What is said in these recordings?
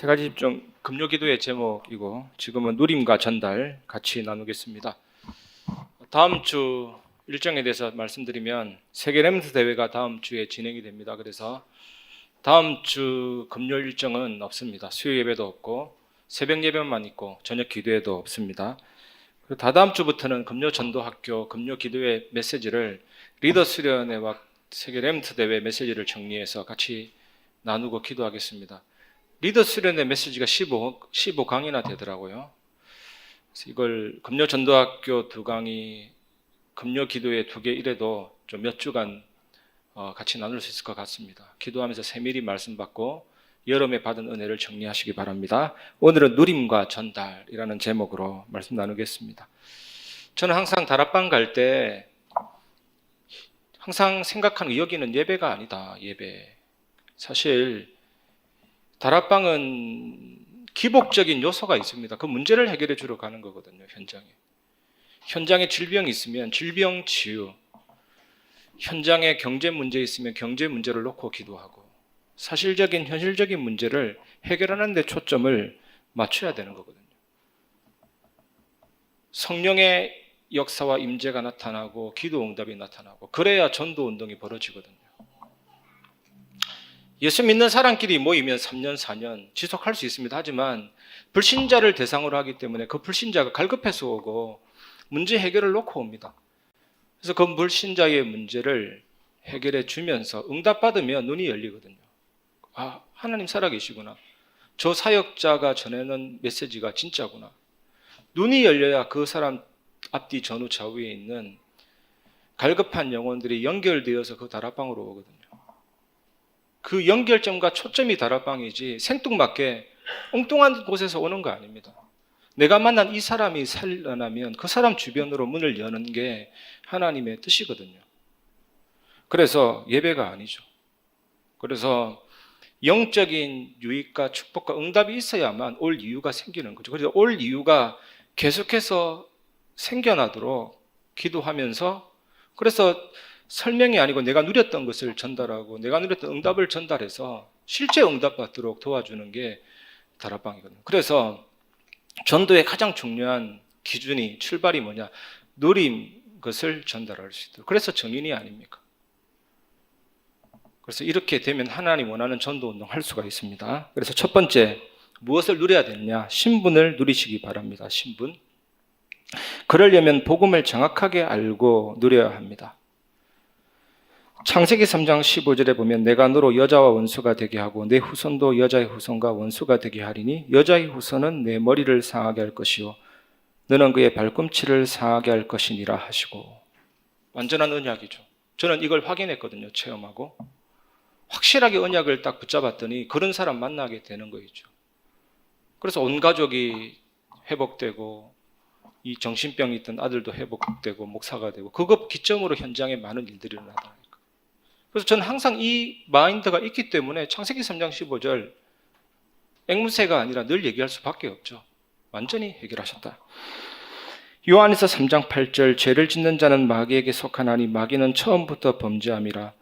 세 가지 집중 금요기도의 제목이고 지금은 누림과 전달 같이 나누겠습니다. 다음 주 일정에 대해서 말씀드리면 세계 렘넌트 대회가 다음 주에 진행이 됩니다. 그래서 다음 주 금요일 일정은 없습니다. 수요 예배도 없고 새벽 예배만 있고 저녁 기도회도 없습니다. 그리고 다다음 주부터는 금요 전도학교 금요 기도회 메시지를 리더 수련회와 세계 렘넌트 대회 메시지를 정리해서 같이 나누고 기도하겠습니다. 리더 수련회 메시지가 15강이나 되더라고요. 그래서 이걸 금요 전도학교 2강이 금요 기도회 2개 이래도 좀 몇 주간 같이 나눌 수 있을 것 같습니다. 기도하면서 세밀히 말씀 받고 여름에 받은 은혜를 정리하시기 바랍니다. 오늘은 누림과 전달이라는 제목으로 말씀 나누겠습니다. 저는 항상 다락방 갈 때 항상 생각하는 여기는 예배가 아니다. 예배. 사실 다락방은 기복적인 요소가 있습니다. 그 문제를 해결해 주러 가는 거거든요. 현장에 질병이 있으면 질병 치유, 현장에 경제 문제 있으면 경제 문제를 놓고 기도하고 사실적인 현실적인 문제를 해결하는 데 초점을 맞춰야 되는 거거든요. 성령의 역사와 임재가 나타나고 기도 응답이 나타나고 그래야 전도 운동이 벌어지거든요. 예수 믿는 사람끼리 모이면 3년, 4년 지속할 수 있습니다. 하지만 불신자를 대상으로 하기 때문에 그 불신자가 갈급해서 오고 문제 해결을 놓고 옵니다. 그래서 그 불신자의 문제를 해결해 주면서 응답받으면 눈이 열리거든요. 아, 하나님 살아계시구나. 저 사역자가 전하는 메시지가 진짜구나. 눈이 열려야 그 사람 앞뒤 전후 좌우에 있는 갈급한 영혼들이 연결되어서 그 다락방으로 오거든요. 그 연결점과 초점이 다락방이지 생뚱맞게 엉뚱한 곳에서 오는 거 아닙니다. 내가 만난 이 사람이 살아나면 그 사람 주변으로 문을 여는 게 하나님의 뜻이거든요. 그래서 예배가 아니죠. 그래서 영적인 유익과 축복과 응답이 있어야만 올 이유가 생기는 거죠. 그래서 올 이유가 계속해서 생겨나도록 기도하면서 그래서 설명이 아니고 내가 누렸던 것을 전달하고 내가 누렸던 응답을 전달해서 실제 응답받도록 도와주는 게 다락방이거든요. 그래서 전도의 가장 중요한 기준이 출발이 뭐냐? 누림 것을 전달할 수 있도록. 그래서 정인이 아닙니까? 그래서 이렇게 되면 하나님 원하는 전도 운동 할 수가 있습니다. 그래서 첫 번째 무엇을 누려야 되느냐? 신분을 누리시기 바랍니다. 신분. 그러려면 복음을 정확하게 알고 누려야 합니다. 창세기 3장 15절에 보면 내가 너로 여자와 원수가 되게 하고 내 후손도 여자의 후손과 원수가 되게 하리니 여자의 후손은 내 머리를 상하게 할 것이요 너는 그의 발꿈치를 상하게 할 것이니라 하시고. 완전한 언약이죠. 저는 이걸 확인했거든요. 체험하고 확실하게 언약을 딱 붙잡았더니 그런 사람 만나게 되는 거죠. 그래서 온 가족이 회복되고 이 정신병이 있던 아들도 회복되고 목사가 되고 그것 기점으로 현장에 많은 일들이 일어나다. 그래서 저는 항상 이 마인드가 있기 때문에 창세기 3장 15절 앵무새가 아니라 늘 얘기할 수밖에 없죠. 완전히 해결하셨다. 요한에서 3장 8절 죄를 짓는 자는 마귀에게 속하나니 마귀는 처음부터 범죄함이라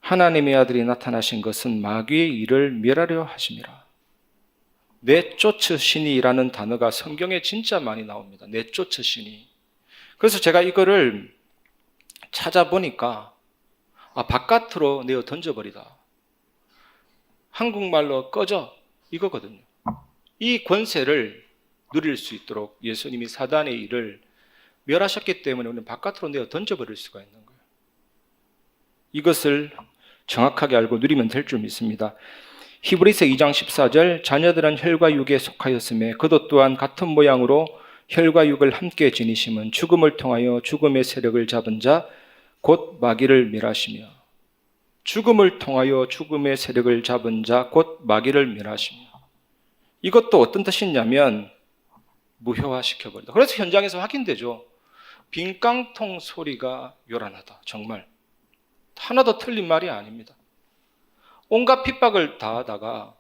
하나님의 아들이 나타나신 것은 마귀의 일을 멸하려 하심이라. 내쫓으시니라는 단어가 성경에 진짜 많이 나옵니다. 내쫓으시니. 그래서 제가 이거를 찾아보니까 바깥으로 내어 던져버리다. 한국말로 꺼져 이거거든요. 이 권세를 누릴 수 있도록 예수님이 사단의 일을 멸하셨기 때문에 우리는 바깥으로 내어 던져버릴 수가 있는 거예요. 이것을 정확하게 알고 누리면 될 줄 믿습니다. 히브리서 2장 14절 자녀들은 혈과 육에 속하였음에 그도 또한 같은 모양으로 혈과 육을 함께 지니심은 죽음을 통하여 죽음의 세력을 잡은 자 곧 마귀를 멸하시며 죽음을 통하여 죽음의 세력을 잡은 자 곧 마귀를 멸하시며. 이것도 어떤 뜻이냐면 무효화시켜버린다. 그래서 현장에서 확인되죠. 빈 깡통 소리가 요란하다. 정말 하나도 틀린 말이 아닙니다. 온갖 핍박을 다 하다가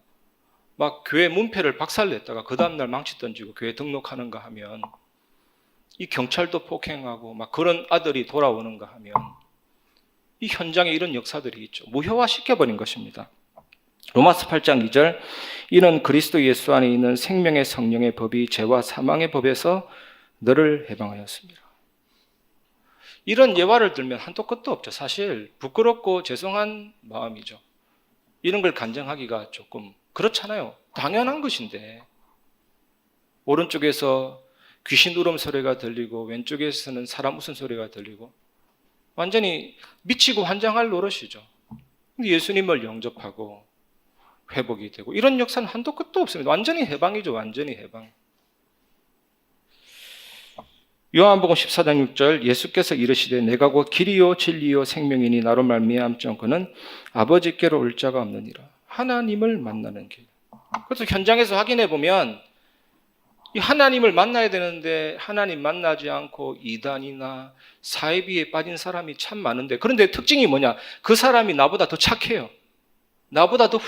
막 교회 문패를 박살냈다가 그 다음날 망치 던지고 교회 등록하는가 하면 이 경찰도 폭행하고 막 그런 아들이 돌아오는가 하면 이 현장에 이런 역사들이 있죠. 무효화시켜버린 것입니다. 로마서 8장 2절, 이는 그리스도 예수 안에 있는 생명의 성령의 법이 죄와 사망의 법에서 너를 해방하였습니다. 이런 예화를 들면 한도 끝도 없죠. 사실 부끄럽고 죄송한 마음이죠. 이런 걸 간증하기가 조금 그렇잖아요. 당연한 것인데 오른쪽에서 귀신 울음 소리가 들리고 왼쪽에서는 사람 웃음 소리가 들리고 완전히 미치고 환장할 노릇이죠. 예수님을 영접하고 회복이 되고 이런 역사는 한도 끝도 없습니다. 완전히 해방이죠. 완전히 해방. 요한복음 14장 6절, 예수께서 이르시되 내가 곧 길이요 진리요 생명이니 나로 말미암지 않고는 아버지께로 올 자가 없느니라. 하나님을 만나는 길. 그래서 현장에서 확인해 보면 이 하나님을 만나야 되는데 하나님 만나지 않고 이단이나 사이비에 빠진 사람이 참 많은데, 그런데 특징이 뭐냐? 그 사람이 나보다 더 착해요. 나보다 더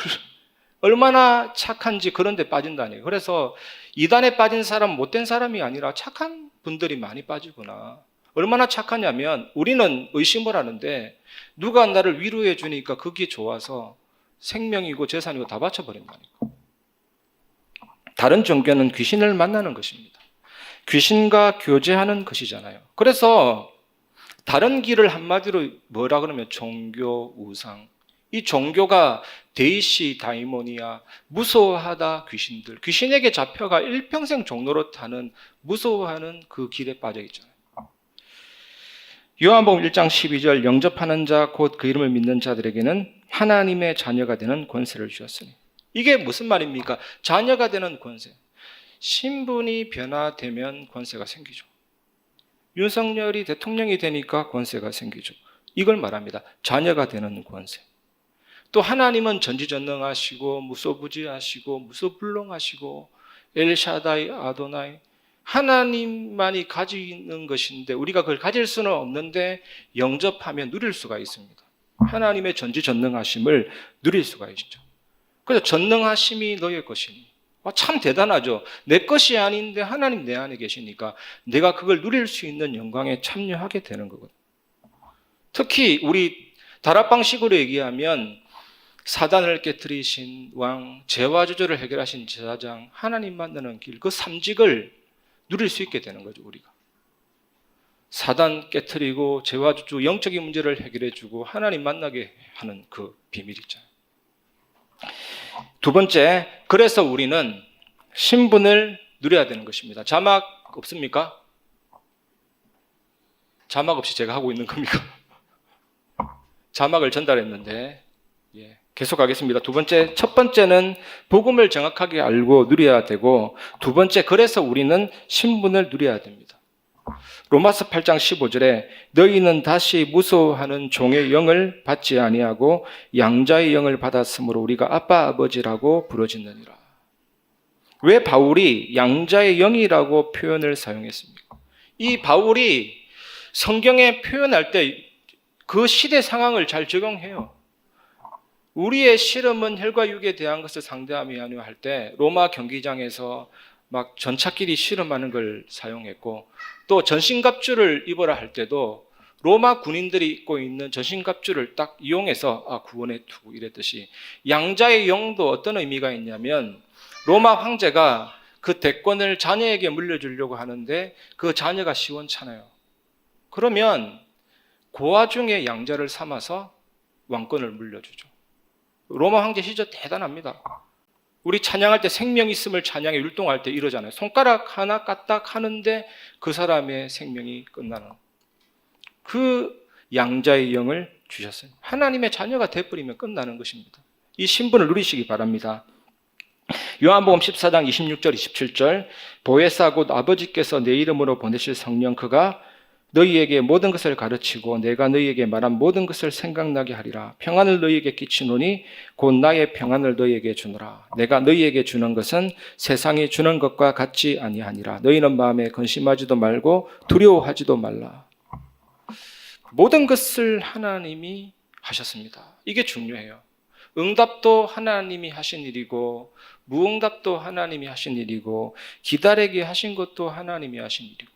얼마나 착한지 그런 데 빠진다니요. 그래서 이단에 빠진 사람 못된 사람이 아니라 착한 분들이 많이 빠지구나. 얼마나 착하냐면 우리는 의심을 하는데 누가 나를 위로해 주니까 그게 좋아서 생명이고 재산이고 다 바쳐버린다니까. 다른 종교는 귀신을 만나는 것입니다. 귀신과 교제하는 것이잖아요. 그래서 다른 길을 한마디로 뭐라 그러면 종교, 우상. 이 종교가 데이시, 다이모니아, 무서워하다 귀신들. 귀신에게 잡혀가 일평생 종로로 타는 무서워하는 그 길에 빠져 있잖아요. 요한복음 1장 12절, 영접하는 자 곧 그 이름을 믿는 자들에게는 하나님의 자녀가 되는 권세를 주셨으니. 이게 무슨 말입니까? 자녀가 되는 권세. 신분이 변화되면 권세가 생기죠. 윤석열이 대통령이 되니까 권세가 생기죠. 이걸 말합니다. 자녀가 되는 권세. 또 하나님은 전지전능하시고 무소부지하시고 무소불능하시고 엘샤다이 아도나이, 하나님만이 가지는 것인데 우리가 그걸 가질 수는 없는데 영접하면 누릴 수가 있습니다. 하나님의 전지전능하심을 누릴 수가 있죠. 그래서 전능하심이 너의 것이니. 참 대단하죠. 내 것이 아닌데 하나님 내 안에 계시니까 내가 그걸 누릴 수 있는 영광에 참여하게 되는 거거든요. 특히 우리 다락방식으로 얘기하면 사단을 깨뜨리신 왕, 죄와 저주를 해결하신 제사장, 하나님 만나는 길, 그 삼직을 누릴 수 있게 되는 거죠, 우리가. 사단 깨뜨리고 죄와 저주, 영적인 문제를 해결해주고 하나님 만나게 하는 그 비밀이 있잖아요. 두 번째, 그래서 우리는 신분을 누려야 되는 것입니다. 자막 없습니까? 자막 없이 제가 하고 있는 겁니까? 자막을 전달했는데 계속하겠습니다. 두 번째, 첫 번째는 복음을 정확하게 알고 누려야 되고, 두 번째, 그래서 우리는 신분을 누려야 됩니다. 로마서 8장 15절에 너희는 다시 무소하는 종의 영을 받지 아니하고 양자의 영을 받았으므로 우리가 아빠 아버지라고 부르짖느니라. 왜 바울이 양자의 영이라고 표현을 사용했습니까? 이 바울이 성경에 표현할 때 그 시대 상황을 잘 적용해요. 우리의 실험은 혈과 육에 대한 것을 상대함이 아니오 할 때 로마 경기장에서 막 전차끼리 실험하는 걸 사용했고, 또 전신갑주를 입어라 할 때도 로마 군인들이 입고 있는 전신갑주를 딱 이용해서 구원해 두고 이랬듯이, 양자의 영도 어떤 의미가 있냐면 로마 황제가 그 대권을 자녀에게 물려주려고 하는데 그 자녀가 시원찮아요. 그러면 그 와중에 양자를 삼아서 왕권을 물려주죠. 로마 황제 시절 대단합니다. 우리 찬양할 때 생명 있음을 찬양에 율동할 때 이러잖아요. 손가락 하나 까딱 하는데 그 사람의 생명이 끝나는 그 양자의 영을 주셨어요. 하나님의 자녀가 되어버리면 끝나는 것입니다. 이 신분을 누리시기 바랍니다. 요한복음 14장 26절 27절, 보혜사 곧 아버지께서 내 이름으로 보내실 성령 그가 너희에게 모든 것을 가르치고 내가 너희에게 말한 모든 것을 생각나게 하리라. 평안을 너희에게 끼치노니 곧 나의 평안을 너희에게 주노라. 내가 너희에게 주는 것은 세상이 주는 것과 같지 아니하니라. 너희는 마음에 근심하지도 말고 두려워하지도 말라. 모든 것을 하나님이 하셨습니다. 이게 중요해요. 응답도 하나님이 하신 일이고 무응답도 하나님이 하신 일이고 기다리게 하신 것도 하나님이 하신 일이고,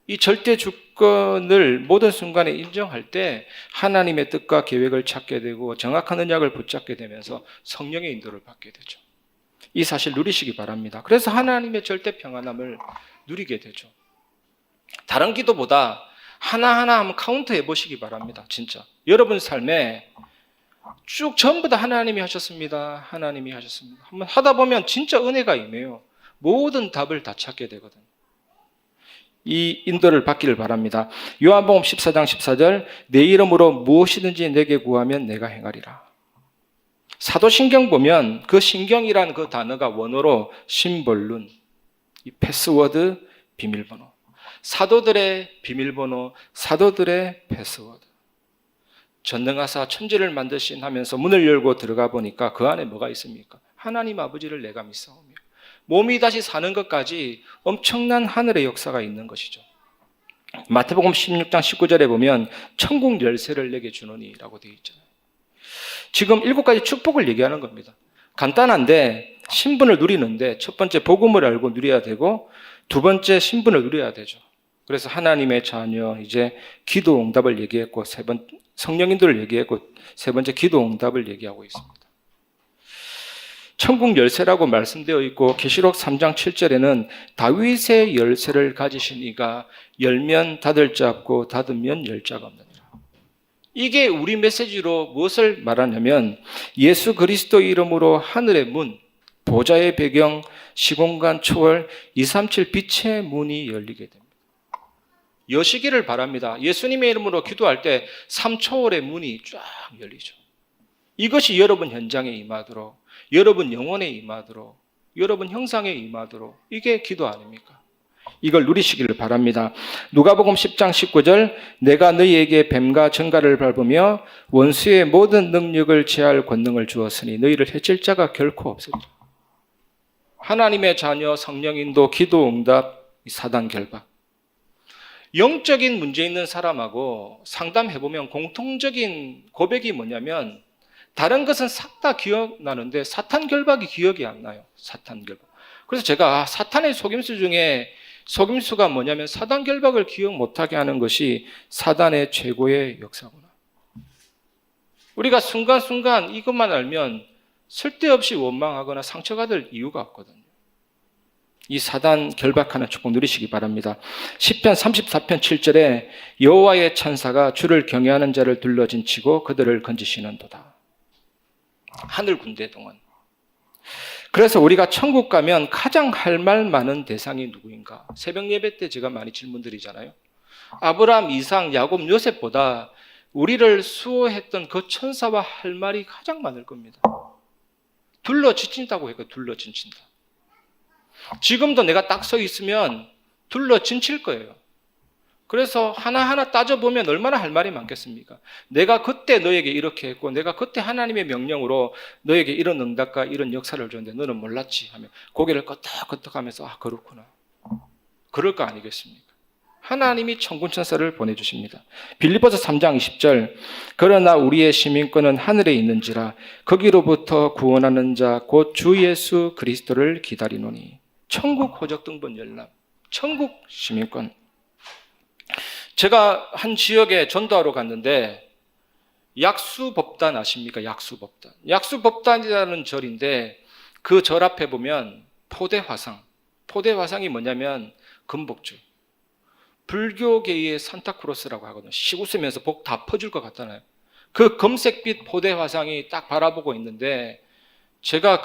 이 절대 주권을 모든 순간에 인정할 때 하나님의 뜻과 계획을 찾게 되고 정확한 언약을 붙잡게 되면서 성령의 인도를 받게 되죠. 이 사실 누리시기 바랍니다. 그래서 하나님의 절대 평안함을 누리게 되죠. 다른 기도보다 하나하나 한번 카운트 해보시기 바랍니다. 진짜 여러분 삶에 쭉 전부 다 하나님이 하셨습니다. 하나님이 하셨습니다. 한번 하다 보면 진짜 은혜가 임해요. 모든 답을 다 찾게 되거든요. 이 인도를 받기를 바랍니다. 요한복음 14장 14절 내 이름으로 무엇이든지 내게 구하면 내가 행하리라. 사도신경 보면 그 신경이란 그 단어가 원어로 심벌룬, 이 패스워드, 비밀번호, 사도들의 비밀번호, 사도들의 패스워드. 전능하사 천지를 만드신 하면서 문을 열고 들어가 보니까 그 안에 뭐가 있습니까? 하나님 아버지를 내가 믿사오며 몸이 다시 사는 것까지 엄청난 하늘의 역사가 있는 것이죠. 마태복음 16장 19절에 보면 천국 열쇠를 내게 주노니 라고 되어 있잖아요. 지금 7가지 축복을 얘기하는 겁니다. 간단한데 신분을 누리는데 첫 번째 복음을 알고 누려야 되고 두 번째 신분을 누려야 되죠. 그래서 하나님의 자녀, 이제 기도 응답을 얘기했고 성령 인도를 얘기했고 세 번째 기도 응답을 얘기하고 있습니다. 천국 열쇠라고 말씀되어 있고 계시록 3장 7절에는 다윗의 열쇠를 가지신 이가 열면 닫을 자 없고 닫으면 열 자가 없느니라. 이게 우리 메시지로 무엇을 말하냐면 예수 그리스도 이름으로 하늘의 문, 보좌의 배경, 시공간 초월, 237 빛의 문이 열리게 됩니다. 여시기를 바랍니다. 예수님의 이름으로 기도할 때 3초월의 문이 쫙 열리죠. 이것이 여러분 현장에 임하도록, 여러분 영혼에 임하도록, 여러분 형상에 임하도록, 이게 기도 아닙니까? 이걸 누리시기를 바랍니다. 누가복음 10장 19절 내가 너희에게 뱀과 정갈을 밟으며 원수의 모든 능력을 제할 권능을 주었으니 너희를 해칠 자가 결코 없으리라. 하나님의 자녀, 성령 인도, 기도 응답, 사단 결박. 영적인 문제 있는 사람하고 상담해보면 공통적인 고백이 뭐냐면 다른 것은 싹 다 기억나는데 사탄 결박이 기억이 안 나요. 사탄 결박. 그래서 제가 사탄의 속임수 중에 속임수가 뭐냐면 사단 결박을 기억 못하게 하는 것이 사단의 최고의 역사구나. 우리가 순간순간 이것만 알면 쓸데없이 원망하거나 상처받을 이유가 없거든요. 이 사단 결박하는 축복 누리시기 바랍니다. 시편 34편 7절에 여호와의 천사가 주를 경외하는 자를 둘러진치고 그들을 건지시는도다. 하늘 군대 동안. 그래서 우리가 천국 가면 가장 할 말 많은 대상이 누구인가? 새벽 예배 때 제가 많이 질문 드리잖아요. 아브라함, 이삭, 야곱, 요셉보다 우리를 수호했던 그 천사와 할 말이 가장 많을 겁니다. 둘러지친다고 해요. 둘러지친다. 지금도 내가 딱 서 있으면 둘러진칠 거예요. 그래서 하나하나 따져보면 얼마나 할 말이 많겠습니까? 내가 그때 너에게 이렇게 했고 내가 그때 하나님의 명령으로 너에게 이런 응답과 이런 역사를 줬는데 너는 몰랐지 하면 고개를 끄덕끄덕하면서 아 그렇구나. 그럴 거 아니겠습니까? 하나님이 천군천사를 보내주십니다. 빌립보서 3장 20절 그러나 우리의 시민권은 하늘에 있는지라 거기로부터 구원하는 자 곧 주 예수 그리스도를 기다리노니. 천국 호적 등본 열람, 천국 시민권. 제가 한 지역에 전도하러 갔는데 약수법단 아십니까? 약수법단. 약수법단이라는 절인데 그 절 앞에 보면 포대화상. 포대화상이 뭐냐면 금복주. 불교계의 산타크로스라고 하거든요. 씩 웃으면서 복 다 퍼줄 것 같잖아요. 그 금색빛 포대화상이 딱 바라보고 있는데 제가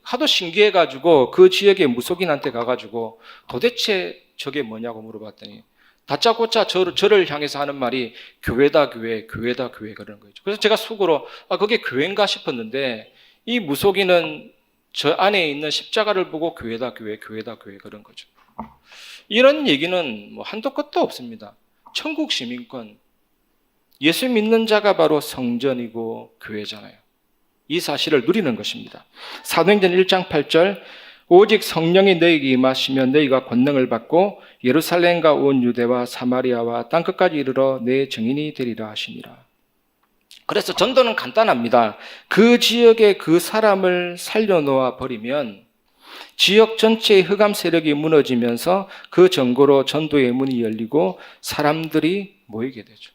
하도 신기해가지고 그 지역의 무속인한테 가가지고 도대체 저게 뭐냐고 물어봤더니 다짜고짜 저를 향해서 하는 말이 교회다 교회, 교회다 교회 그러는 거죠. 그래서 제가 속으로 그게 교회인가 싶었는데 이 무속인은 저 안에 있는 십자가를 보고 교회다 교회, 교회다 교회 그런 거죠. 이런 얘기는 뭐 한도 끝도 없습니다. 천국 시민권, 예수 믿는 자가 바로 성전이고 교회잖아요. 이 사실을 누리는 것입니다. 사도행전 1장 8절 오직 성령이 너희에게 임하시면 너희가 권능을 받고 예루살렘과 온 유대와 사마리아와 땅끝까지 이르러 내 증인이 되리라 하시니라. 그래서 전도는 간단합니다. 그 지역에 그 사람을 살려놓아 버리면 지역 전체의 흑암 세력이 무너지면서 그 전고로 전도의 문이 열리고 사람들이 모이게 되죠.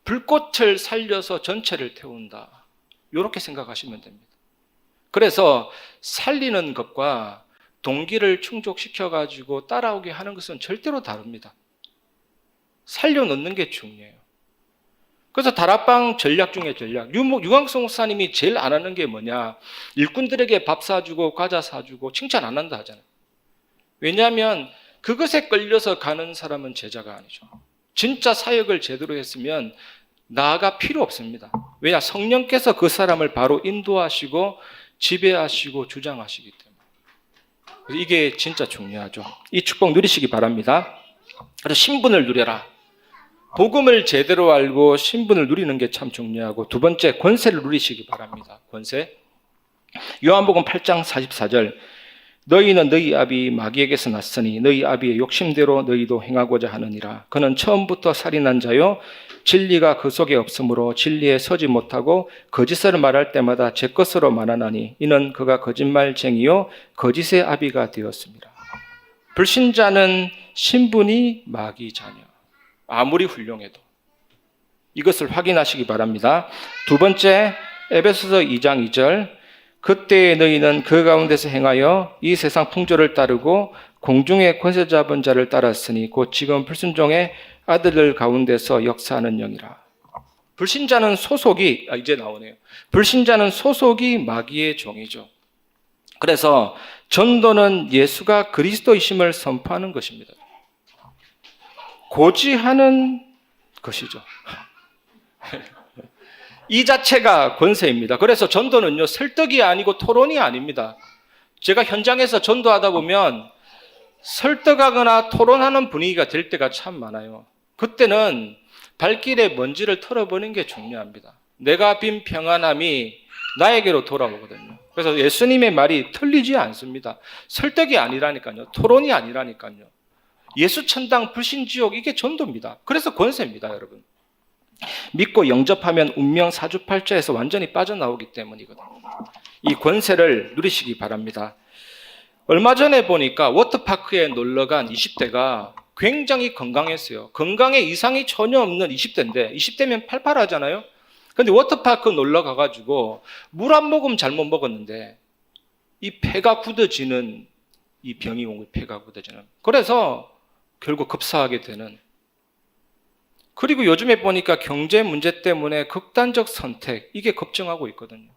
불꽃을 살려서 전체를 태운다. 이렇게 생각하시면 됩니다. 그래서 살리는 것과 동기를 충족시켜가지고 따라오게 하는 것은 절대로 다릅니다. 살려놓는 게 중요해요. 그래서 다락방 전략 중에 전략. 유광수 목사님이 제일 안 하는 게 뭐냐? 일꾼들에게 밥 사주고 과자 사주고 칭찬 안 한다 하잖아요. 왜냐하면 그것에 끌려서 가는 사람은 제자가 아니죠. 진짜 사역을 제대로 했으면 나아가 필요 없습니다. 왜냐? 성령께서 그 사람을 바로 인도하시고 지배하시고 주장하시기 때문에. 이게 진짜 중요하죠. 이 축복 누리시기 바랍니다. 그래서 신분을 누려라. 복음을 제대로 알고 신분을 누리는 게 참 중요하고, 두 번째 권세를 누리시기 바랍니다. 권세. 요한복음 8장 44절. 너희는 너희 아비 마귀에게서 났으니 너희 아비의 욕심대로 너희도 행하고자 하느니라. 그는 처음부터 살인한 자요 진리가 그 속에 없으므로 진리에 서지 못하고 거짓을 말할 때마다 제 것으로 말하나니 이는 그가 거짓말쟁이요 거짓의 아비가 되었습니다. 불신자는 신분이 마귀 자녀. 아무리 훌륭해도. 이것을 확인하시기 바랍니다. 두 번째, 에베소서 2장 2절. 그때 너희는 그 가운데서 행하여 이 세상 풍조를 따르고 공중의 권세 잡은 자를 따랐으니 곧 지금 불순종의 아들들 가운데서 역사하는 영이라. 불신자는 소속이, 이제 나오네요. 불신자는 소속이 마귀의 종이죠. 그래서 전도는 예수가 그리스도이심을 선포하는 것입니다. 고지하는 것이죠. 이 자체가 권세입니다. 그래서 전도는요, 설득이 아니고 토론이 아닙니다. 제가 현장에서 전도하다 보면 설득하거나 토론하는 분위기가 될 때가 참 많아요. 그때는 발길에 먼지를 털어버리는 게 중요합니다. 내가 빈 평안함이 나에게로 돌아오거든요. 그래서 예수님의 말이 틀리지 않습니다. 설득이 아니라니까요. 토론이 아니라니까요. 예수 천당 불신지옥, 이게 전도입니다. 그래서 권세입니다, 여러분. 믿고 영접하면 운명 사주팔자에서 완전히 빠져나오기 때문이거든요. 이 권세를 누리시기 바랍니다. 얼마 전에 보니까 워터파크에 놀러간 20대가 굉장히 건강했어요. 건강에 이상이 전혀 없는 20대인데 20대면 팔팔하잖아요. 근데 워터파크 놀러 가가지고 물 한 모금 잘못 먹었는데 이 폐가 굳어지는 이 병이 온 거예요. 폐가 굳어지는. 그래서 결국 급사하게 되는. 그리고 요즘에 보니까 경제 문제 때문에 극단적 선택, 이게 급증하고 있거든요.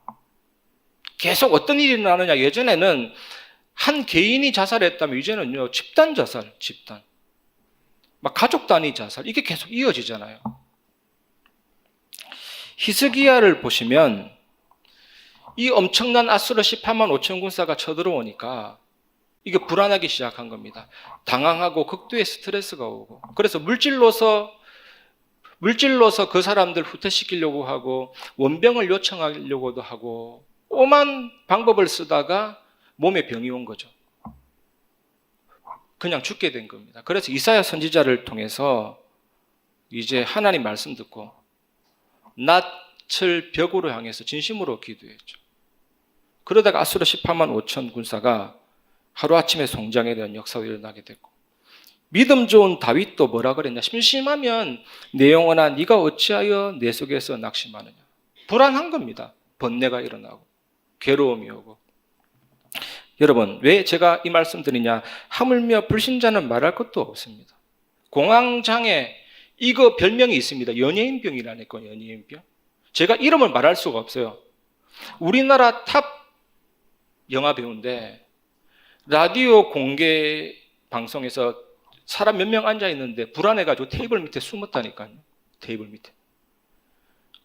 계속 어떤 일이 일어나느냐. 예전에는 한 개인이 자살했다면 이제는요, 집단 자살, 집단. 막 가족 단위 자살, 이게 계속 이어지잖아요. 히스기야를 보시면 이 엄청난 아수르 18만 5천 군사가 쳐들어오니까 이게 불안하기 시작한 겁니다. 당황하고 극도의 스트레스가 오고, 그래서 물질로서 그 사람들 후퇴시키려고 하고 원병을 요청하려고도 하고 오만 방법을 쓰다가 몸에 병이 온 거죠. 그냥 죽게 된 겁니다. 그래서 이사야 선지자를 통해서 이제 하나님 말씀 듣고 낯을 벽으로 향해서 진심으로 기도했죠. 그러다가 아수르 18만 5천 군사가 하루아침에 송장에 대한 역사가 일어나게 됐고, 믿음 좋은 다윗도 뭐라 그랬냐. 심심하면 내 영혼아 네가 어찌하여 내 속에서 낙심하느냐. 불안한 겁니다. 번뇌가 일어나고 괴로움이 오고. 여러분, 왜 제가 이 말씀 드리냐. 하물며 불신자는 말할 것도 없습니다. 공황장애, 이거 별명이 있습니다. 연예인병이라니까요. 연예인병. 제가 이름을 말할 수가 없어요. 우리나라 탑 영화 배우인데 라디오 공개 방송에서 사람 몇 명 앉아 있는데 불안해가지고 테이블 밑에 숨었다니까요. 테이블 밑에.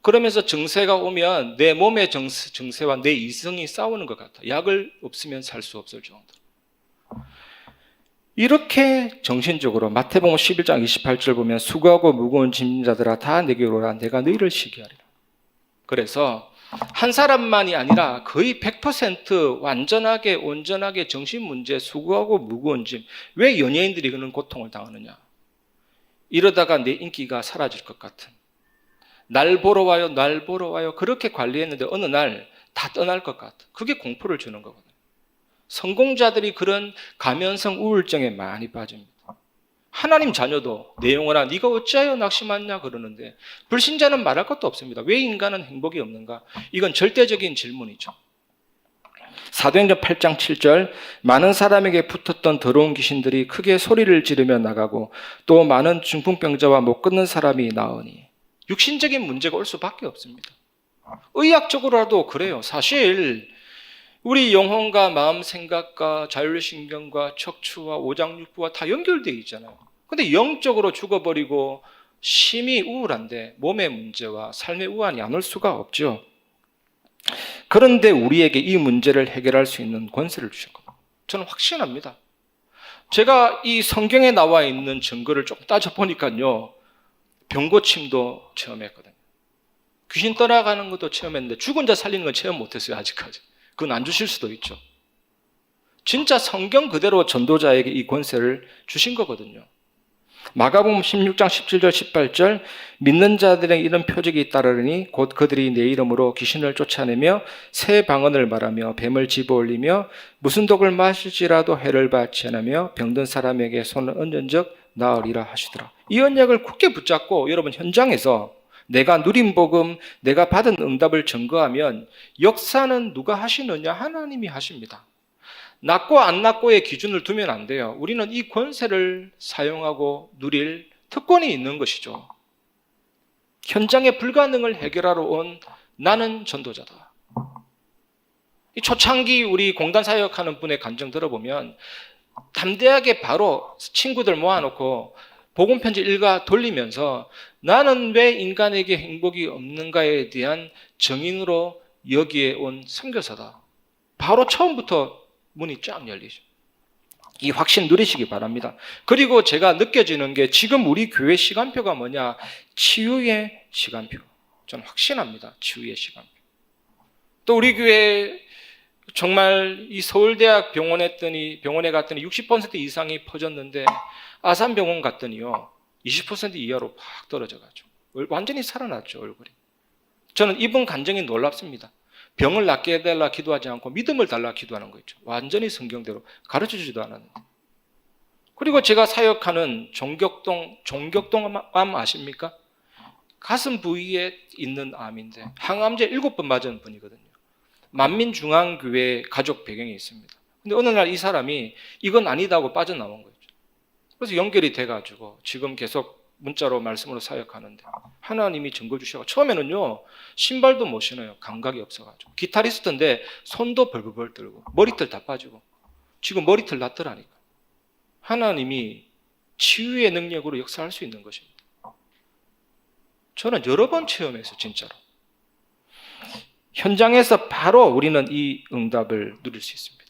그러면서 증세가 오면 내 몸의 증세와 내 이성이 싸우는 것 같아. 약을 없으면 살 수 없을 정도. 이렇게 정신적으로 마태복음 11장 28절 보면 수고하고 무거운 짐진 자들아 다 내게로 오라 내가 너희를 쉬게 하리라. 그래서 한 사람만이 아니라 거의 100% 완전하게 온전하게 정신 문제, 수고하고 무거운 짐. 왜 연예인들이 그런 고통을 당하느냐. 이러다가 내 인기가 사라질 것 같은. 날 보러 와요. 그렇게 관리했는데 어느 날 다 떠날 것 같은. 그게 공포를 주는 거거든요. 성공자들이 그런 가면성 우울증에 많이 빠집니다. 하나님 자녀도 내 영혼아 네가 어찌하여 낙심하냐 그러는데 불신자는 말할 것도 없습니다. 왜 인간은 행복이 없는가? 이건 절대적인 질문이죠. 사도행전 8장 7절 많은 사람에게 붙었던 더러운 귀신들이 크게 소리를 지르며 나가고 또 많은 중풍병자와 못 걷는 사람이 나으니 육신적인 문제가 올 수밖에 없습니다. 의학적으로라도 그래요. 사실 우리 영혼과 마음 생각과 자율신경과 척추와 오장육부와 다 연결되어 있잖아요. 근데 영적으로 죽어버리고 심히 우울한데 몸의 문제와 삶의 우환이 안 올 수가 없죠. 그런데 우리에게 이 문제를 해결할 수 있는 권세를 주셨거든요. 저는 확신합니다. 제가 이 성경에 나와 있는 증거를 좀 따져보니까요. 병고침도 체험했거든요. 귀신 떠나가는 것도 체험했는데 죽은 자 살리는 건 체험 못했어요. 아직까지. 그건 안 주실 수도 있죠. 진짜 성경 그대로 전도자에게 이 권세를 주신 거거든요. 마가복음 16장 17절 18절 믿는 자들에게 이런 표적이 따르니 곧 그들이 내 이름으로 귀신을 쫓아내며 새 방언을 말하며 뱀을 집어올리며 무슨 독을 마실지라도 해를 받지 않으며 병든 사람에게 손을 얹은 적 나으리라 하시더라. 이 언약을 굳게 붙잡고 여러분 현장에서 내가 누린 복음, 내가 받은 응답을 증거하면 역사는 누가 하시느냐? 하나님이 하십니다. 낫고 안 낫고의 기준을 두면 안 돼요. 우리는 이 권세를 사용하고 누릴 특권이 있는 것이죠. 현장의 불가능을 해결하러 온 나는 전도자다. 이 초창기 우리 공단 사역하는 분의 간증 들어보면 담대하게 바로 친구들 모아놓고 복음 편지 일가 돌리면서 나는 왜 인간에게 행복이 없는가에 대한 정인으로 여기에 온 선교사다. 바로 처음부터 문이 쫙 열리죠. 이 확신 누리시기 바랍니다. 그리고 제가 느껴지는 게 지금 우리 교회 시간표가 뭐냐? 치유의 시간표. 저는 확신합니다. 치유의 시간표. 또 우리 교회 정말 이 서울대학 병원에 갔더니 60% 이상이 퍼졌는데 아산병원 갔더니요 20% 이하로 팍 떨어져가지고 완전히 살아났죠. 얼굴이. 저는 이분 간증이 놀랍습니다. 병을 낫게 해달라 기도하지 않고 믿음을 달라 기도하는 거 있죠. 완전히 성경대로 가르쳐주지도 않았는데. 그리고 제가 사역하는 종격동 암 아십니까? 가슴 부위에 있는 암인데 항암제 7번 맞은 분이거든요. 만민중앙교회 가족 배경이 있습니다. 근데 어느 날 이 사람이 이건 아니다고 빠져나온 거죠. 그래서 연결이 돼가지고 지금 계속 문자로 말씀으로 사역하는데 하나님이 증거 주셔서 처음에는요 신발도 못 신어요. 감각이 없어가지고 기타리스트인데 손도 벌벌 떨고 머리털 다 빠지고 지금 머리털 났더라니까. 하나님이 치유의 능력으로 역사할 수 있는 것입니다. 저는 여러 번 체험했어요. 진짜로. 현장에서 바로 우리는 이 응답을 누릴 수 있습니다.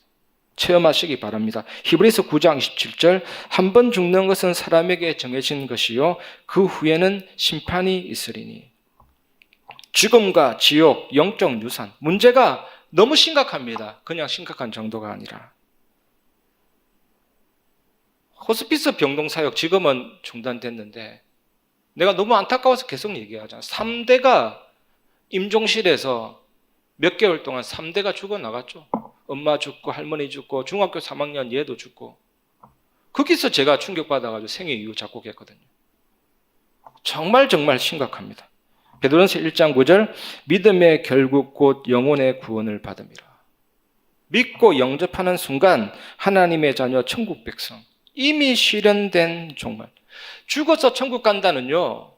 체험하시기 바랍니다. 히브리서 9장 27절 한 번 죽는 것은 사람에게 정해진 것이요 그 후에는 심판이 있으리니. 죽음과 지옥, 영적 유산 문제가 너무 심각합니다. 그냥 심각한 정도가 아니라 호스피스 병동 사역 지금은 중단됐는데 내가 너무 안타까워서 계속 얘기하잖아. 3대가 임종실에서 몇 개월 동안 3대가 죽어나갔죠. 엄마 죽고 할머니 죽고 중학교 3학년 얘도 죽고. 거기서 제가 충격받아가지고 생애 이후 작곡했거든요. 정말 심각합니다. 베드로전서 1장 9절 믿음의 결국 곧 영혼의 구원을 받음이라. 믿고 영접하는 순간 하나님의 자녀 천국 백성 이미 실현된 종말. 죽어서 천국 간다는요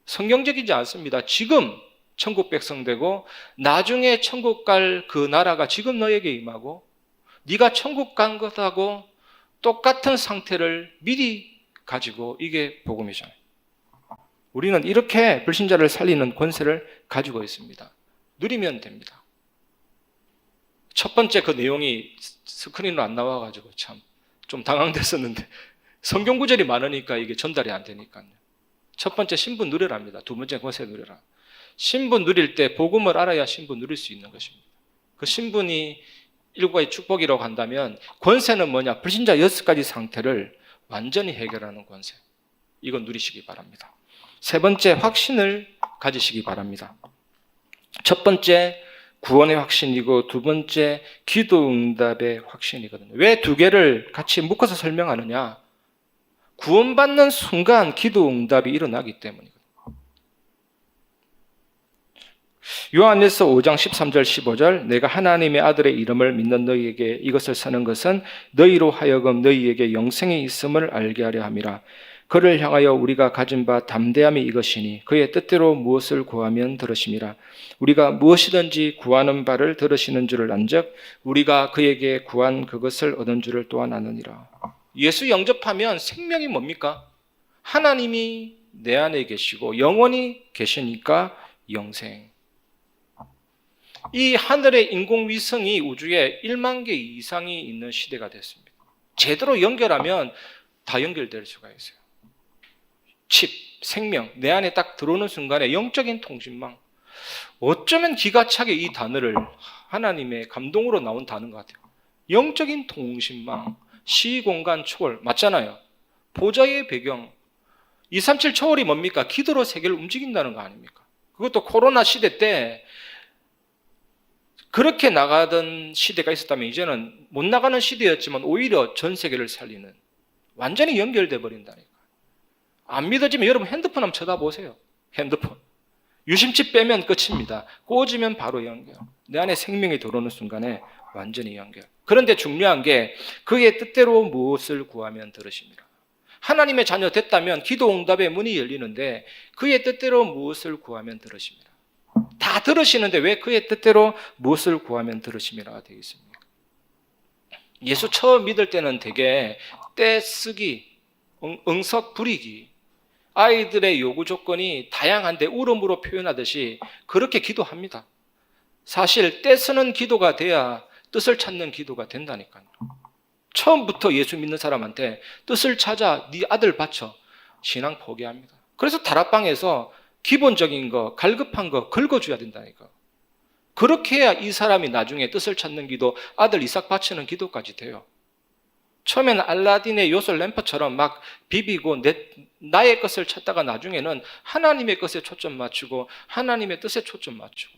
성경적이지 않습니다. 지금 천국 백성 되고 나중에 천국 갈 그 나라가 지금 너에게 임하고 네가 천국 간 것하고 똑같은 상태를 미리 가지고 이게 복음이잖아요. 우리는 이렇게 불신자를 살리는 권세를 가지고 있습니다. 누리면 됩니다. 첫 번째 그 내용이 스크린으로 안 나와가지고 참 좀 당황됐었는데 성경 구절이 많으니까 이게 전달이 안 되니까요. 첫 번째 신분 누려랍니다. 두 번째 권세 누려라. 신분 누릴 때 복음을 알아야 신분 누릴 수 있는 것입니다. 그 신분이 일과의 축복이라고 한다면 권세는 뭐냐? 불신자 6가지 상태를 완전히 해결하는 권세. 이건 누리시기 바랍니다. 세 번째 확신을 가지시기 바랍니다. 첫 번째 구원의 확신이고 두 번째 기도 응답의 확신이거든요. 왜 두 개를 같이 묶어서 설명하느냐? 구원받는 순간 기도 응답이 일어나기 때문이거든요. 요한일서 5장 13절 15절 내가 하나님의 아들의 이름을 믿는 너희에게 이것을 쓰는 것은 너희로 하여금 너희에게 영생이 있음을 알게 하려 함이라. 그를 향하여 우리가 가진 바 담대함이 이것이니 그의 뜻대로 무엇을 구하면 들으심이라. 우리가 무엇이든지 구하는 바를 들으시는 줄을 안즉 우리가 그에게 구한 그것을 얻은 줄을 또한 아느니라. 예수 영접하면 생명이 뭡니까? 하나님이 내 안에 계시고 영원히 계시니까 영생. 이 하늘의 인공위성이 우주에 1만 개 이상이 있는 시대가 됐습니다. 제대로 연결하면 다 연결될 수가 있어요. 칩, 생명, 내 안에 딱 들어오는 순간에 영적인 통신망. 어쩌면 기가 차게 이 단어를 하나님의 감동으로 나온 단어인 것 같아요. 영적인 통신망, 시공간 초월, 맞잖아요. 보좌의 배경. 237 초월이 뭡니까? 기도로 세계를 움직인다는 거 아닙니까? 그것도 코로나 시대 때 그렇게 나가던 시대가 있었다면 이제는 못 나가는 시대였지만 오히려 전 세계를 살리는 완전히 연결돼 버린다니까. 안 믿어지면 여러분 핸드폰 한번 쳐다보세요. 핸드폰. 유심칩 빼면 끝입니다. 꽂으면 바로 연결. 내 안에 생명이 들어오는 순간에 완전히 연결. 그런데 중요한 게 그의 뜻대로 무엇을 구하면 들으십니다. 하나님의 자녀 됐다면 기도 응답의 문이 열리는데 그의 뜻대로 무엇을 구하면 들으십니다. 다 들으시는데 왜 그의 뜻대로 무엇을 구하면 들으심이라 되어 있습니까? 예수 처음 믿을 때는 되게 떼쓰기, 응석 부리기, 아이들의 요구 조건이 다양한데 울음으로 표현하듯이 그렇게 기도합니다. 사실 떼쓰는 기도가 돼야 뜻을 찾는 기도가 된다니까요. 처음부터 예수 믿는 사람한테 뜻을 찾아 네 아들 바쳐 신앙 포기합니다. 그래서 다락방에서 기본적인 거, 갈급한 거 긁어줘야 된다니까. 그렇게 해야 이 사람이 나중에 뜻을 찾는 기도, 아들 이삭 바치는 기도까지 돼요. 처음에는 알라딘의 요술 램프처럼 막 비비고 나의 것을 찾다가 나중에는 하나님의 것에 초점 맞추고 하나님의 뜻에 초점 맞추고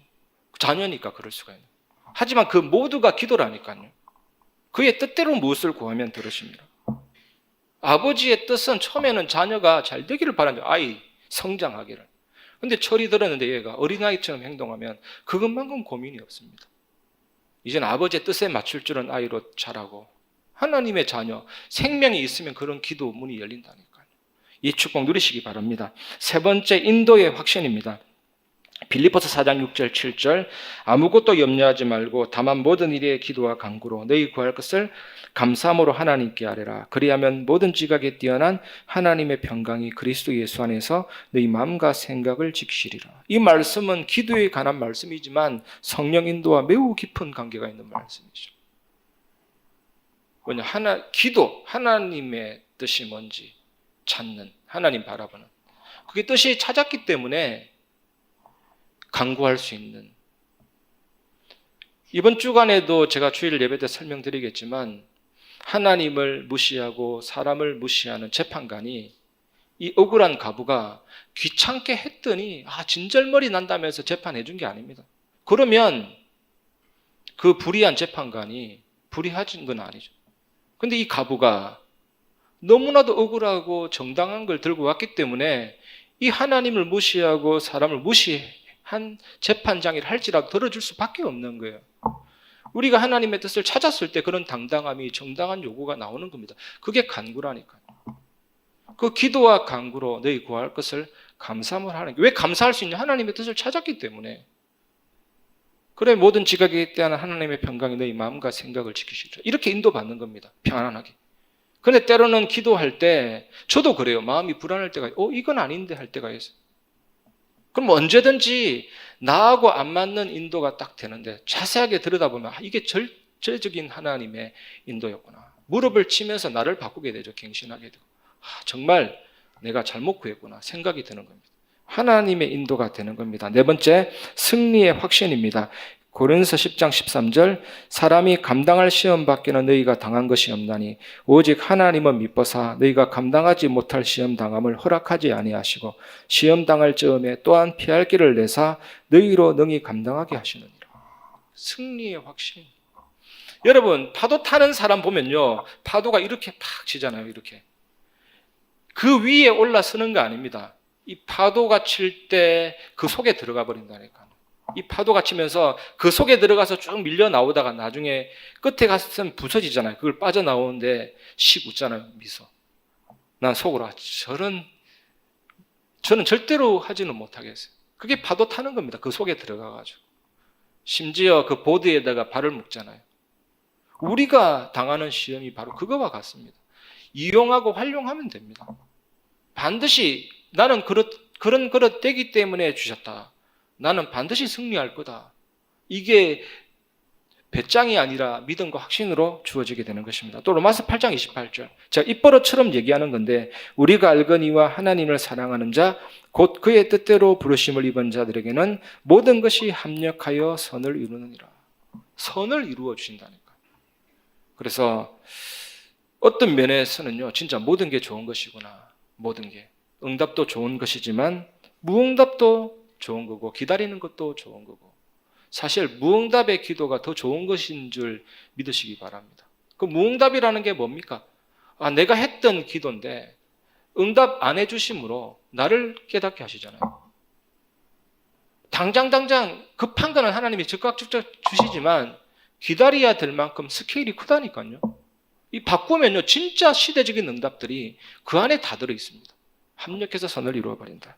자녀니까 그럴 수가 있는. 하지만 그 모두가 기도라니까요. 그의 뜻대로 무엇을 구하면 들으십니다. 아버지의 뜻은 처음에는 자녀가 잘 되기를 바라는 아이 성장하기를. 근데 철이 들었는데 얘가 어린아이처럼 행동하면 그것만큼 고민이 없습니다. 이제는 아버지의 뜻에 맞출 줄은 아이로 자라고 하나님의 자녀, 생명이 있으면 그런 기도 문이 열린다니까요. 이 축복 누리시기 바랍니다. 세 번째 인도의 확신입니다. 빌립보서 4장 6절 7절 아무것도 염려하지 말고 다만 모든 일에 기도와 간구로 너희 구할 것을 감사함으로 하나님께 아뢰라. 그리하면 모든 지각에 뛰어난 하나님의 평강이 그리스도 예수 안에서 너희 마음과 생각을 지키시리라. 이 말씀은 기도에 관한 말씀이지만 성령 인도와 매우 깊은 관계가 있는 말씀이죠. 뭐냐, 기도, 하나님의 뜻이 뭔지 찾는, 하나님 바라보는. 그게 뜻이 찾았기 때문에 간구할 수 있는. 이번 주간에도 제가 주일 예배 때 설명드리겠지만 하나님을 무시하고 사람을 무시하는 재판관이 이 억울한 가부가 귀찮게 했더니 진절머리 난다면서 재판해 준 게 아닙니다. 그러면 그 불의한 재판관이 불의하진 건 아니죠. 근데 이 가부가 너무나도 억울하고 정당한 걸 들고 왔기 때문에 이 하나님을 무시하고 사람을 무시한 재판장이라 할지라도 들어줄 수밖에 없는 거예요. 우리가 하나님의 뜻을 찾았을 때 그런 당당함이 정당한 요구가 나오는 겁니다. 그게 간구라니까요. 그 기도와 간구로 너희 구할 것을 감사함을 하는 게, 왜 감사할 수 있냐? 하나님의 뜻을 찾았기 때문에. 그래 모든 지각에 대한 하나님의 평강이 너희 마음과 생각을 지키시리라. 이렇게 인도받는 겁니다. 편안하게. 그런데 때로는 기도할 때 저도 그래요. 마음이 불안할 때가 이건 아닌데 할 때가 있어요. 그럼 언제든지 나하고 안 맞는 인도가 딱 되는데 자세하게 들여다보면 이게 절대적인 하나님의 인도였구나. 무릎을 치면서 나를 바꾸게 되죠. 갱신하게 되고. 정말 내가 잘못 구했구나 생각이 드는 겁니다. 하나님의 인도가 되는 겁니다. 네 번째, 승리의 확신입니다. 고린도서 10장 13절 사람이 감당할 시험 밖에는 너희가 당한 것이 없나니 오직 하나님은 미뻐사 너희가 감당하지 못할 시험 당함을 허락하지 아니하시고 시험 당할 즈음에 또한 피할 길을 내사 너희로 능히 감당하게 하시느니라. 승리의 확신. 여러분, 파도 타는 사람 보면요, 파도가 이렇게 팍 치잖아요. 이렇게. 그 위에 올라서는 거 아닙니다. 이 파도가 칠 때 그 속에 들어가 버린다니까. 이 파도가 치면서 그 속에 들어가서 쭉 밀려 나오다가 나중에 끝에 갔으면 부서지잖아요. 그걸 빠져나오는데 씩 웃잖아요. 미소. 난 속으로 저는 절대로 하지는 못하겠어요. 그게 파도 타는 겁니다. 그 속에 들어가가지고. 심지어 그 보드에다가 발을 묶잖아요. 우리가 당하는 시험이 바로 그거와 같습니다. 이용하고 활용하면 됩니다. 반드시 나는 그런 그릇 되기 때문에 주셨다. 나는 반드시 승리할 거다. 이게 배짱이 아니라 믿음과 확신으로 주어지게 되는 것입니다. 또 로마서 8장 28절. 제가 입버릇처럼 얘기하는 건데 우리가 알거니와 하나님을 사랑하는 자 곧 그의 뜻대로 부르심을 입은 자들에게는 모든 것이 합력하여 선을 이루느니라. 선을 이루어 주신다니까. 그래서 어떤 면에서는요, 진짜 모든 게 좋은 것이구나. 모든 게. 응답도 좋은 것이지만 무응답도 좋은 거고 기다리는 것도 좋은 거고 사실 무응답의 기도가 더 좋은 것인 줄 믿으시기 바랍니다. 그 무응답이라는 게 뭡니까? 내가 했던 기도인데 응답 안 해주심으로 나를 깨닫게 하시잖아요. 당장 급한 거는 하나님이 즉각 주시지만 기다려야 될 만큼 스케일이 크다니까요. 이 바꾸면요, 진짜 시대적인 응답들이 그 안에 다 들어 있습니다. 합력해서 선을 이루어 버린다.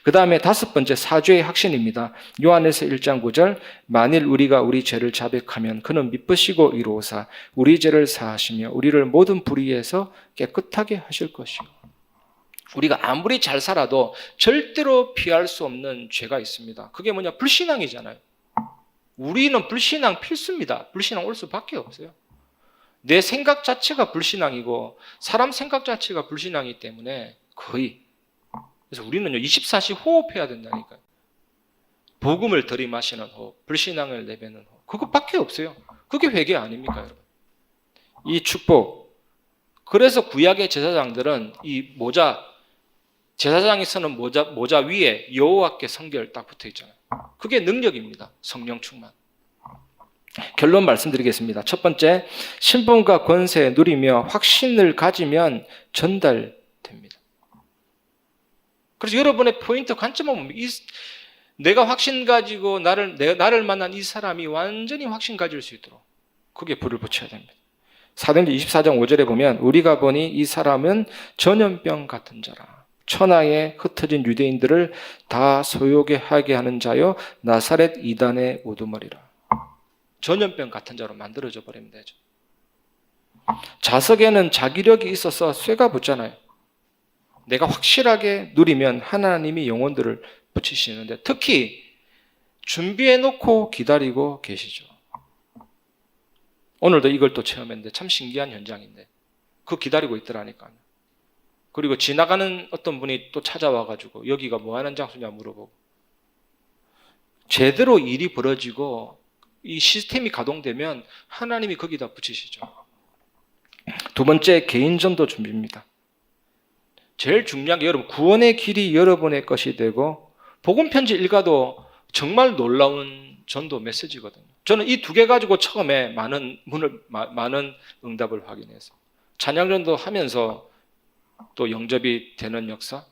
그 다음에 5번째 사죄의 확신입니다. 요한에서 1장 9절 만일 우리가 우리 죄를 자백하면 그는 미쁘시고 이로우사 우리 죄를 사하시며 우리를 모든 불의에서 깨끗하게 하실 것이요. 우리가 아무리 잘 살아도 절대로 피할 수 없는 죄가 있습니다. 그게 뭐냐? 불신앙이잖아요. 우리는 불신앙 필수입니다. 불신앙 올 수밖에 없어요. 내 생각 자체가 불신앙이고 사람 생각 자체가 불신앙이기 때문에 거의. 그래서 우리는요 24시 호흡해야 된다니까요. 복음을 들이마시는 호흡, 불신앙을 내뱉는 호흡. 그것밖에 없어요. 그게 회개 아닙니까, 여러분? 이 축복. 그래서 구약의 제사장들은 이 제사장이 쓰는 모자 위에 여호와께 성결 딱 붙어 있잖아요. 그게 능력입니다. 성령 충만. 결론 말씀드리겠습니다. 첫 번째, 신분과 권세 누리며 확신을 가지면 전달됩니다. 그래서 여러분의 포인트 관점은 뭡니까? 내가 확신 가지고 나를 만난 이 사람이 완전히 확신 가질 수 있도록 그게 불을 붙여야 됩니다. 사도행전 24장 5절에 보면 우리가 보니 이 사람은 전염병 같은 자라. 천하에 흩어진 유대인들을 다 소요게 하게 하는 자요 나사렛 이단의 우두머리라. 전염병 같은 자로 만들어져 버리면 되죠. 자석에는 자기력이 있어서 쇠가 붙잖아요. 내가 확실하게 누리면 하나님이 영혼들을 붙이시는데 특히 준비해놓고 기다리고 계시죠. 오늘도 이걸 또 체험했는데 참 신기한 현장인데 그거 기다리고 있더라니까요. 그리고 지나가는 어떤 분이 또 찾아와가지고 여기가 뭐 하는 장소냐 물어보고 제대로 일이 벌어지고 이 시스템이 가동되면 하나님이 거기다 붙이시죠. 두 번째, 개인전도 준비입니다. 제일 중요한 게 여러분 구원의 길이 여러분의 것이 되고 복음편지 일가도 정말 놀라운 전도 메시지거든요. 저는 이 두 개 가지고 처음에 많은 응답을 확인해서 찬양전도 하면서 또 영접이 되는 역사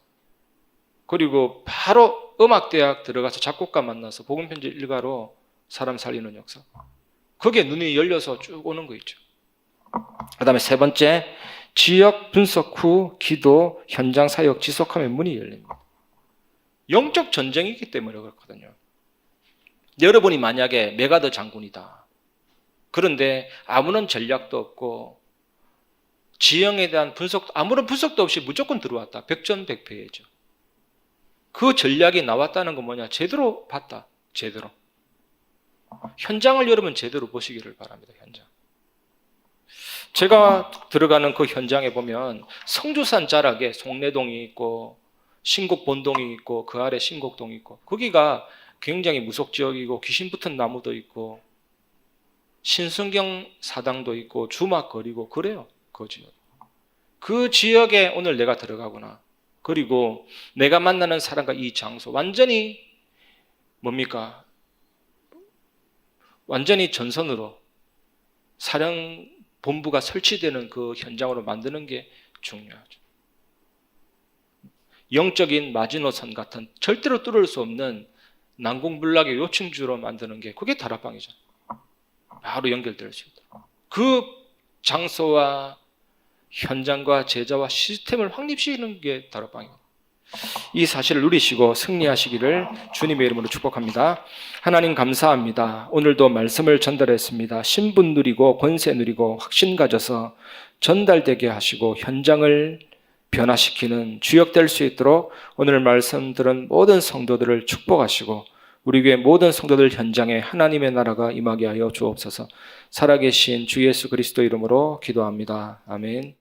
그리고 바로 음악대학 들어가서 작곡가 만나서 복음편지 일가로 사람 살리는 역사 거기에 눈이 열려서 쭉 오는 거 있죠. 그 다음에 세 번째 지역 분석 후 기도 현장 사역 지속하면 문이 열립니다. 영적 전쟁이기 때문에 그렇거든요. 여러분이 만약에 메가더 장군이다. 그런데 아무런 전략도 없고 지형에 대한 아무런 분석도 없이 무조건 들어왔다. 백전백패죠. 그 전략이 나왔다는 건 뭐냐? 제대로 봤다. 제대로. 현장을 여러분 제대로 보시기를 바랍니다. 현장. 제가 들어가는 그 현장에 보면 성주산 자락에 송내동이 있고 신곡본동이 있고 그 아래 신곡동이 있고 거기가 굉장히 무속지역이고 귀신 붙은 나무도 있고 신성경 사당도 있고 주막거리고 그래요. 그 지역. 그 지역에 오늘 내가 들어가거나 그리고 내가 만나는 사람과 이 장소 완전히 뭡니까? 완전히 전선으로 사령 본부가 설치되는 그 현장으로 만드는 게 중요하죠. 영적인 마지노선 같은 절대로 뚫을 수 없는 난공불락의 요충지로 만드는 게 그게 다락방이잖아요. 바로 연결될 수 있도록. 그 장소와 현장과 제자와 시스템을 확립시키는 게 다락방이에요. 이 사실을 누리시고 승리하시기를 주님의 이름으로 축복합니다. 하나님 감사합니다. 오늘도 말씀을 전달했습니다. 신분 누리고 권세 누리고 확신 가져서 전달되게 하시고 현장을 변화시키는 주역될 수 있도록 오늘 말씀 들은 모든 성도들을 축복하시고 우리 교회 모든 성도들 현장에 하나님의 나라가 임하게 하여 주옵소서. 살아계신 주 예수 그리스도 이름으로 기도합니다. 아멘.